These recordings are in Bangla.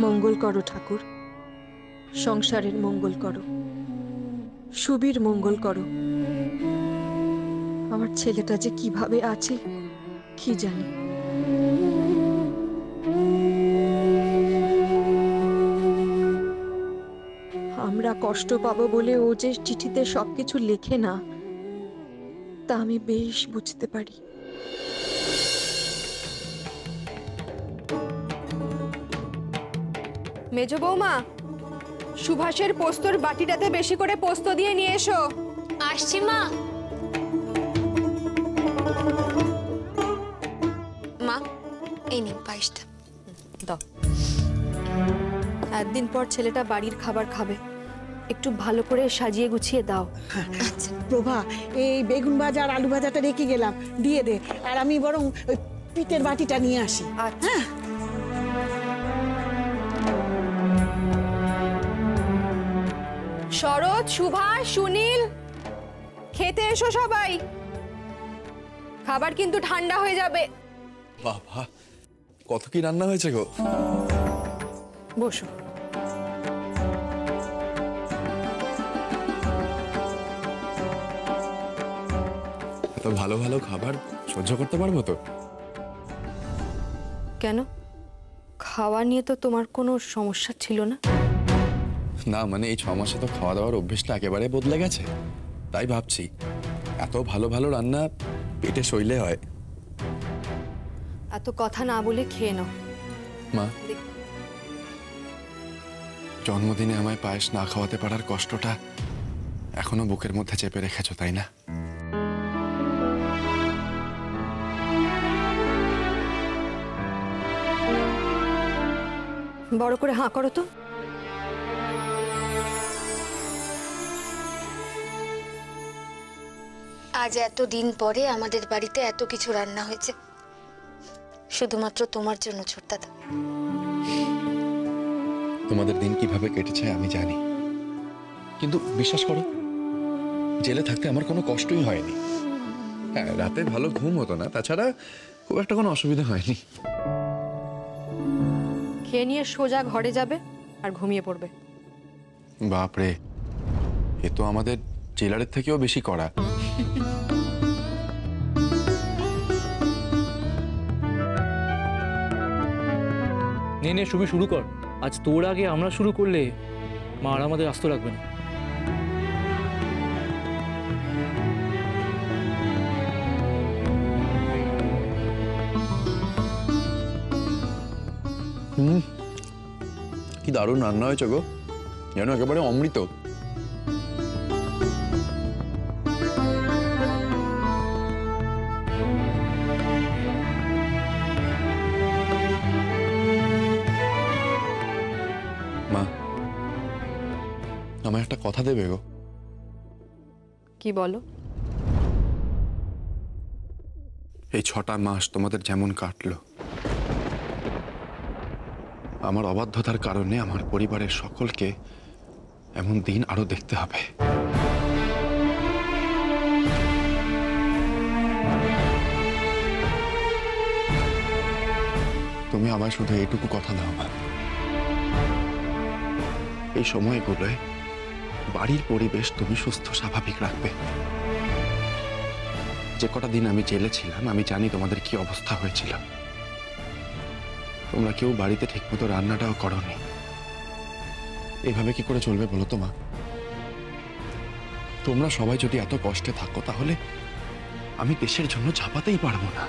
মঙ্গল করো ঠাকুর, সংসারের মঙ্গল করো, সুবীর মঙ্গল করো। আমার ছেলেটা যে কিভাবে আছে কি জানি। আমরা কষ্ট পাবো বলে ও যে চিঠিতে সবকিছু লেখে না, তা আমি বেশ বুঝতে পারি। মেজো বৌমা, সুভাষের পোস্তর বাটিটাতে বেশি করে পোস্ত দিয়ে নিয়ে এসো। আসছি মা। মা, এই নিন পায়েসটা। দাও। একদিন পর ছেলেটা বাড়ির খাবার খাবে, একটু ভালো করে সাজিয়ে গুছিয়ে দাও। আচ্ছা প্রভা, এই বেগুন ভাজা আর আলু ভাজাটা রেখে গেলাম, দিয়ে দে। আর আমি বরং ওই পিঠের বাটিটা নিয়ে আসি। আচ্ছা। শরৎ, সুভাষ, সুনীল, খেতে এসো সবাই। খাবার কিন্তু ঠান্ডা হয়ে যাবে। বাবা, কত কি রান্না হয়েছে গো। বসো। এত ভালো ভালো খাবার সহ্য করতে পারবো তো? কেন, খাওয়া নিয়ে তো তোমার কোনো সমস্যা ছিল না? না মানে এই 6 মাসে তো খাওয়া দাওয়ার অভ্যেসটা একেবারে বদলে গেছে, তাই ভাবছি এত ভালো ভালো রান্না পেটে সইলে হয়। এত কথা না বলে খেয়ে নাও। মা, জন্মদিনে আমায় পায়েস না খাওয়াতে পারার কষ্টটা এখনো বুকের মধ্যে চেপে রেখেছো, তাই না? বড় করে হাঁ করো তো। আজ এতদিন পরে আমাদের বাড়িতে এত কিছু রান্না হয়েছে, শুধুমাত্র তোমার জন্য ছোট দাদা। তোমাদের দিন কিভাবে কেটেছে আমি জানি, কিন্তু বিশ্বাস করো জেলে থাকতে আমার কোনো কষ্টই হয়নি। হ্যাঁ, রাতে ভালো ঘুম হতো না, তাছাড়া খুব একটা কোনো অসুবিধা হয়নি। খেয়ে নিয়ে সোজা ঘরে যাবে আর ঘুমিয়ে পড়বে। বাপরে, এ তো আমাদের জেলারের থেকেও বেশি কড়া। নে নে সুবি, শুরু কর। আজ তোর আগে আমরা শুরু করলে মা আর আমাদের আস্ত রাখবে না। কি দারুণ রান্না হয়েছে গো, যেন একেবারে অমৃত। মা, আমায় একটা কথা দেবে গো? কি বলো? এই 6টা মাস তোমাদের যেমন কাটলো, আমার অবাধ্যতার কারণে আমার পরিবারের সকলকে এমন দিন আরো দেখতে হবে। তুমি আমায় শুধু এইটুকু কথা দাও মা, এই সময়গুলোয় বাড়ির পরিবেশ তুমি সুস্থ স্বাভাবিক রাখবে। যে কটা দিন আমি জেলে ছিলাম আমি জানি তোমাদের কি অবস্থা হয়েছিল। তোমরা কেউ বাড়িতে ঠিকমতো রান্নাটাও করোনি। এভাবে কি করে চলবে বলো তো মা? তোমরা সবাই যদি এত কষ্টে থাকো তাহলে আমি দেশের জন্য ঝাঁপাতেই পারবো না।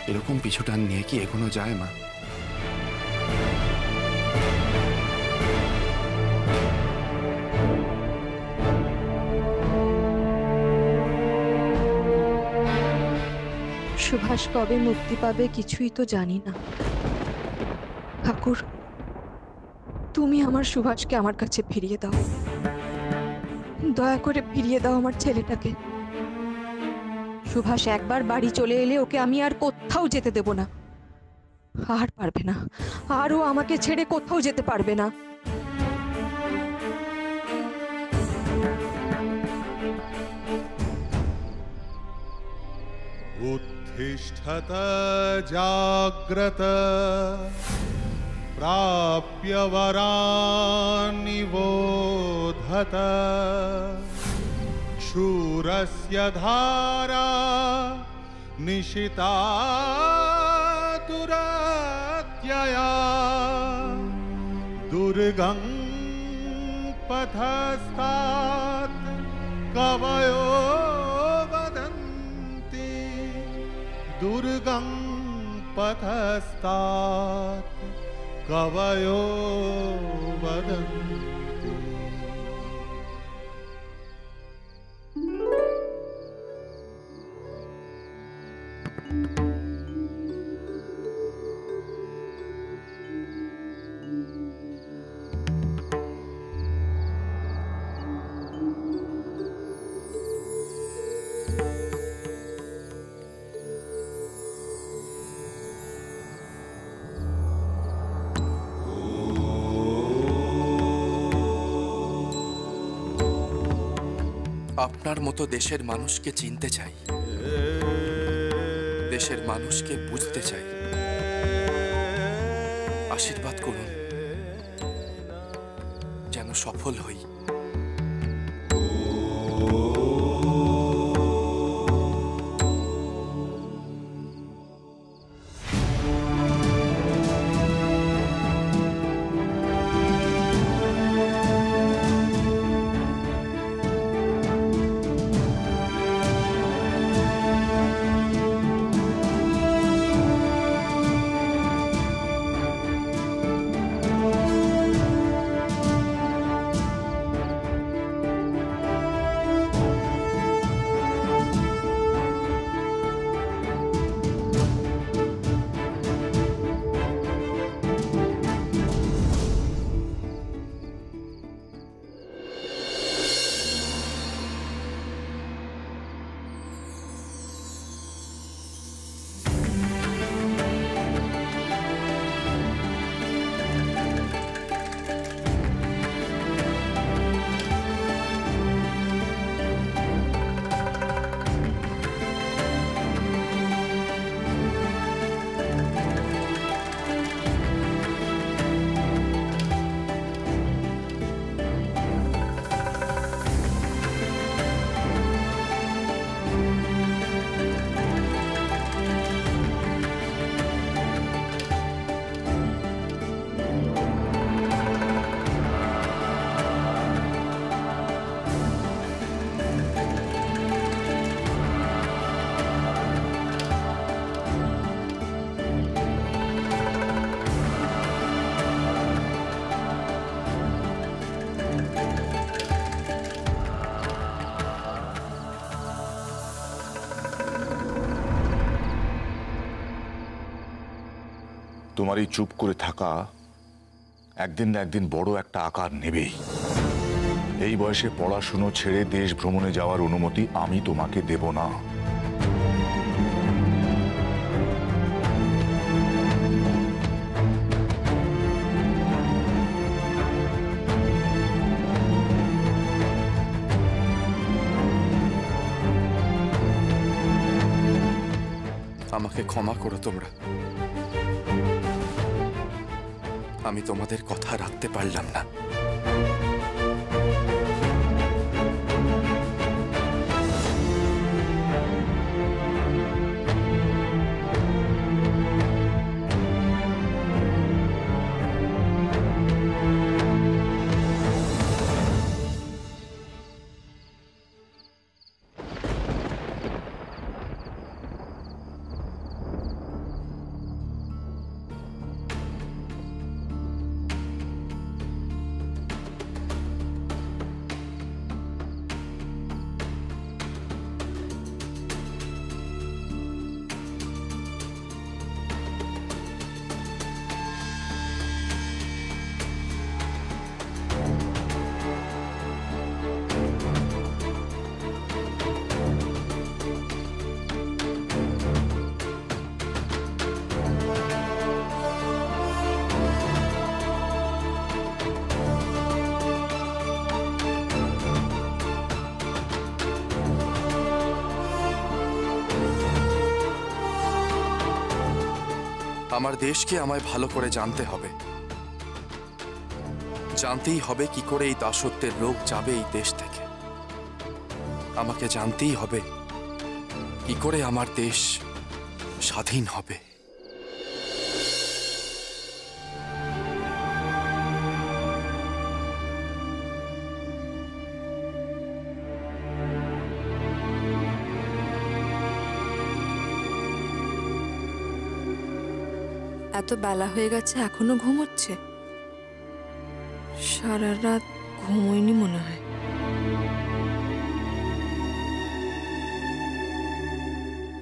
এরকম পিছুটান নিয়ে কি এগোনো যায় মা? সুভাষ কবে মুক্তি পাবে কিছুই তো জানি না। ঠাকুর, তুমি আমার সুভাষকে আমার কাছে ফিরিয়ে দাও, দয়া করে ফিরিয়ে দাও আমার ছেলেটাকে। সুভাষ একবার বাড়ি চলে এলে ওকে আমি আর কোথাও যেতে দেব না। আর পারবে না, আরও আমাকে ছেড়ে কোথাও যেতে পারবে না। तिष्ठत जाग्रत प्राप्य वरान् निबोधत शूरस्य धारा निशिता दुरत्यया दुर्गं पथस्तात् कवयो वदन्ति दुर्गं पथस्तात् कवयो वदन्ति। আপনার মতো দেশের মানুষকে চিনতে চাই, দেশের মানুষকে বুঝতে চাই। আশীর্বাদ করুন যেন সফল হই। তোমার এই চুপ করে থাকা একদিন না একদিন বড় একটা আকার নেবেই। এই বয়সে পড়াশুনো ছেড়ে দেশ ভ্রমণে যাওয়ার অনুমতি আমি তোমাকে দেব না। আমাকে ক্ষমা করো তোমরা, আমি তোমাদের কথা রাখতে পারলাম না। আমার দেশকে আমায় ভালো করে জানতে হবে। জানতেই হবে কি করে এই দাসত্বের রোগ যাবে এই দেশ থেকে। আমাকে জানতেই হবে কি করে আমার দেশ স্বাধীন হবে। এত বেলা হয়ে গেছে এখনো ঘুমোচ্ছে? সারা রাত ঘুমোয়নি মনে হয়।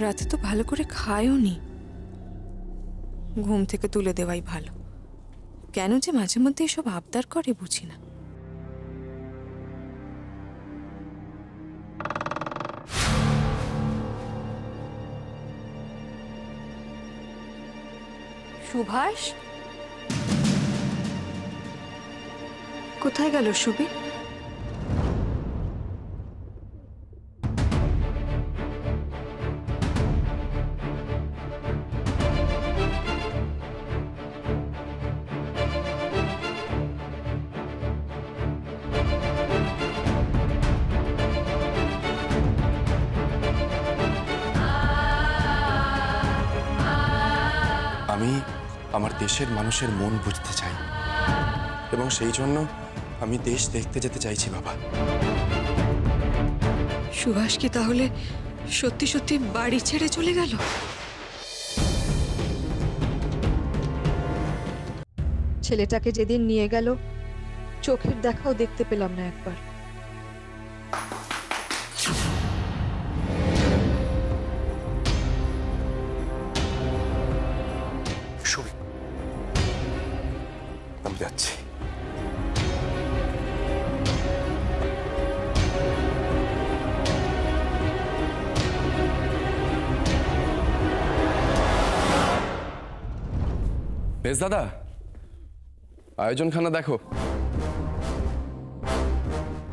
রাতে তো ভালো করে খায়ও নি। ঘুম থেকে তুলে দেওয়াই ভালো। কেন যে মাঝে মধ্যে এসব আবদার করে বুঝি না। সুভাষ, কোথায় গেল সুবি? আমি আমার দেশের মানুষের মন বুঝতে চাই এবং সেই জন্য আমি দেশ দেখতে যেতে চাইছি বাবা। সুভাষ কি তাহলে সত্যি সত্যি বাড়ি ছেড়ে চলে গেল? ছেলেটাকে যেদিন নিয়ে গেল চোখের দেখাও দেখতে পেলাম না একবার। আমি যাচ্ছি। বেশ দাদা, আয়োজনখানা দেখো।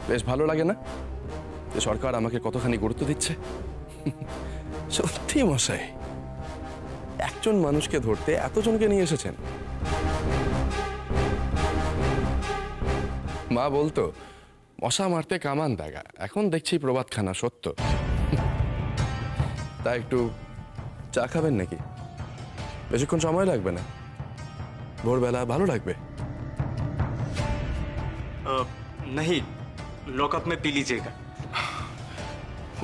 বেশ ভালো লাগে না যে সরকার আমাকে কতখানি গুরুত্ব দিচ্ছে? সত্যি মশাই, একজন মানুষকে ধরতে এতজনকে নিয়ে এসেছেন। মা বলতো মশা মারতে কামান দাগা, এখন দেখছি প্রবাদখানা সত্য। তা একটু চা খাবেন নাকি? বেশিক্ষণ সময় লাগবে না, ভোরবেলা ভালো লাগবে। नहीं, लॉकअप में पी लीजिएगा।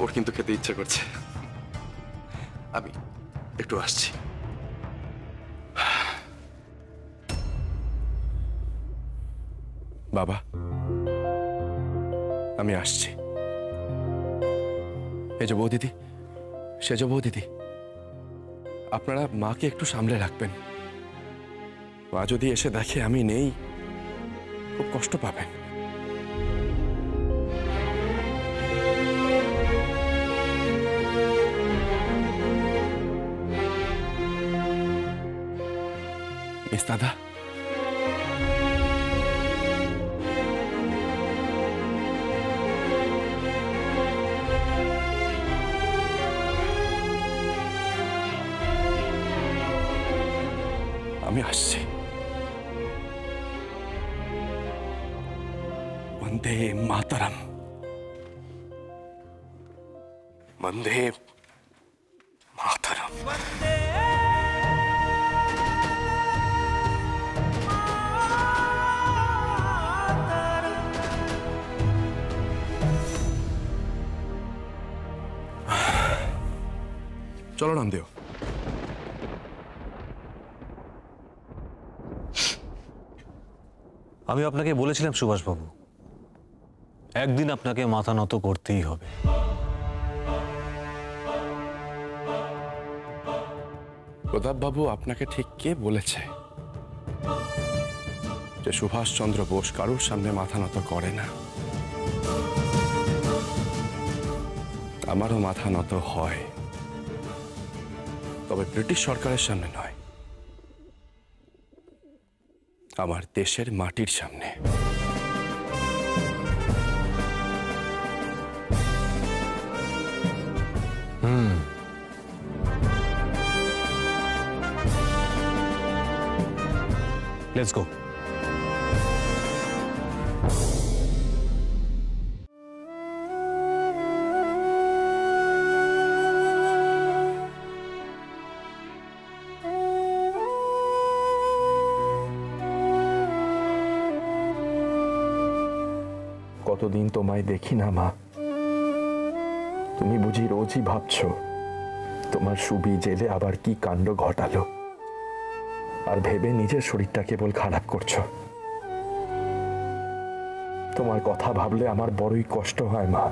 ওর কিন্তু খেতে ইচ্ছা করছে। আমি একটু আসছি। বাবা, আমি আসছি। এই যে বৌদিদি, সে যে বৌদিদি, আপনারা মাকে একটু সামলে রাখবেন। মা যদি এসে দেখে আমি নেই, খুব কষ্ট পাবেন। মিস দাদা, আমি আসছি। वंदे मातरम, वंदे मातरम। চলো রামদেও। আমি আপনাকে বলেছিলাম সুভাষবাবু, একদিন আপনাকে মাথা নত করতেই হবে। প্রতাপবাবু, আপনাকে ঠিক কে বলেছে যে সুভাষচন্দ্র বোস কারুর সামনে মাথা নত করে না? আমারও মাথা নত হয়, তবে ব্রিটিশ সরকারের সামনে নয়, আমার দেশের মাটির সামনে। Let's go. কতদিন তোমায় দেখি না মা, তুমি বুঝি রোজই ভাবছো তোমার সুবি জেলে আবার কি কাণ্ড ঘটালো, আর ভেবে নিজের শরীরটা কেবল খারাপ করছো। তোমার কথা ভাবলে আমার বড়ই কষ্ট হয় মা।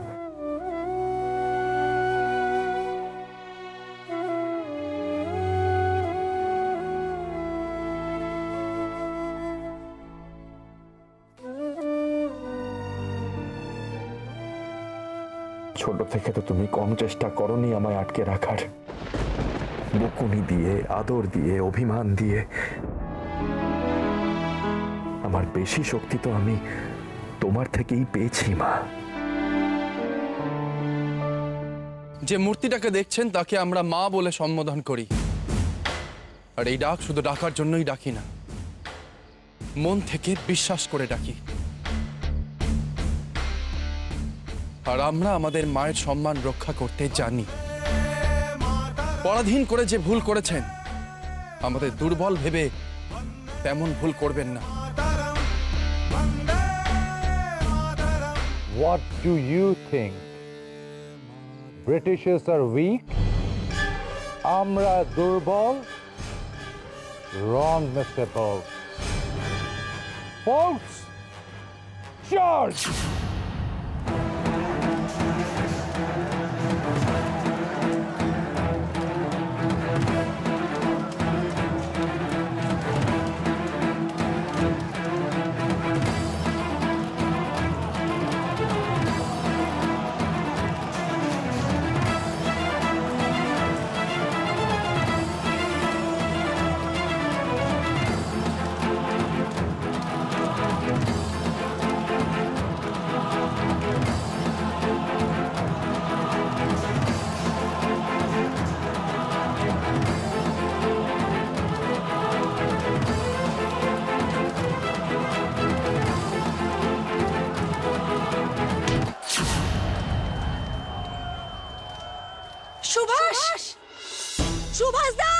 ছোট থেকে তো তুমি কম চেষ্টা করনি আমায় আটকে রাখার, বকুনি দিয়ে, আদর দিয়ে, অভিমান দিয়ে। আমার বেশি শক্তি তো আমি তোমার থেকেই পেয়েছি মা। যে মূর্তিটাকে দেখছেন তাকে আমরা মা বলে সম্বোধন করি, আর এই ডাক শুধু ডাকার জন্যই ডাকি না, মন থেকে বিশ্বাস করে ডাকি। আর আমরা আমাদের মায়ের সম্মান রক্ষা করতে জানি। পরাধীন করে যে ভুল করেছেন, আমাদের দুর্বল ভেবে তেমন ভুল করবেন না। What do you think? Britishers are weak? Amra durbal? Wrong, Mr. Bose. Folks, charge! Subhash! Subhash দা!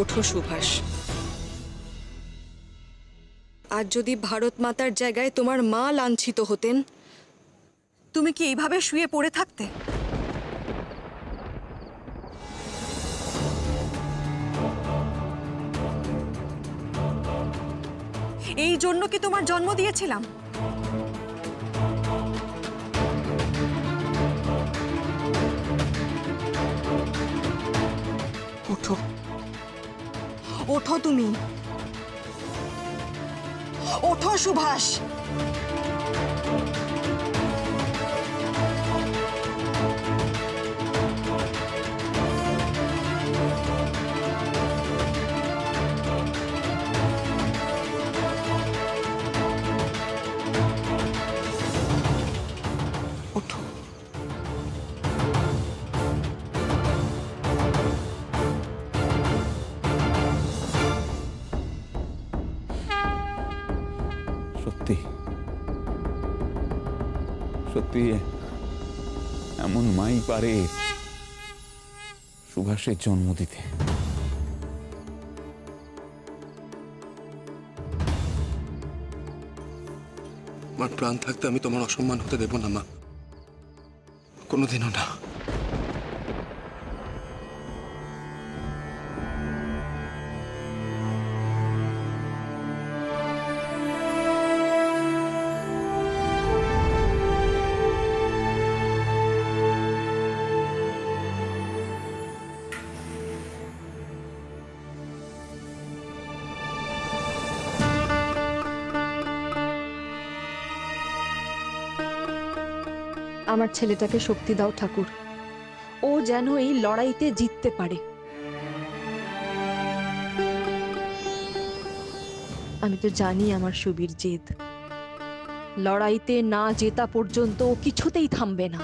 ওঠো সুভাষ। আজ যদি ভারত মাতার জায়গায় তোমার মা লাঞ্ছিত হতেন, তুমি কি এইভাবে শুয়ে পড়ে থাকতে? এই জন্য কি তোমার জন্ম দিয়েছিলাম? ওঠো, ওঠো তুমি, ওঠো সুভাষ। ওঠো। সত্যি সত্যি এমন মাই পারে সুভাষের জন্ম দিতে। আমার প্রাণ থাকতে আমি তোমার অসম্মান হতে দেব না মা, কোনোদিনও না। আমার ছেলেটাকে শক্তি দাও ঠাকুর, ও যেন এই লড়াইতে জিততে পারে। আমি তো জানি আমার সুবীর জেদ, লড়াইতে না জেতা পর্যন্ত ও কিছুতেই থামবে না।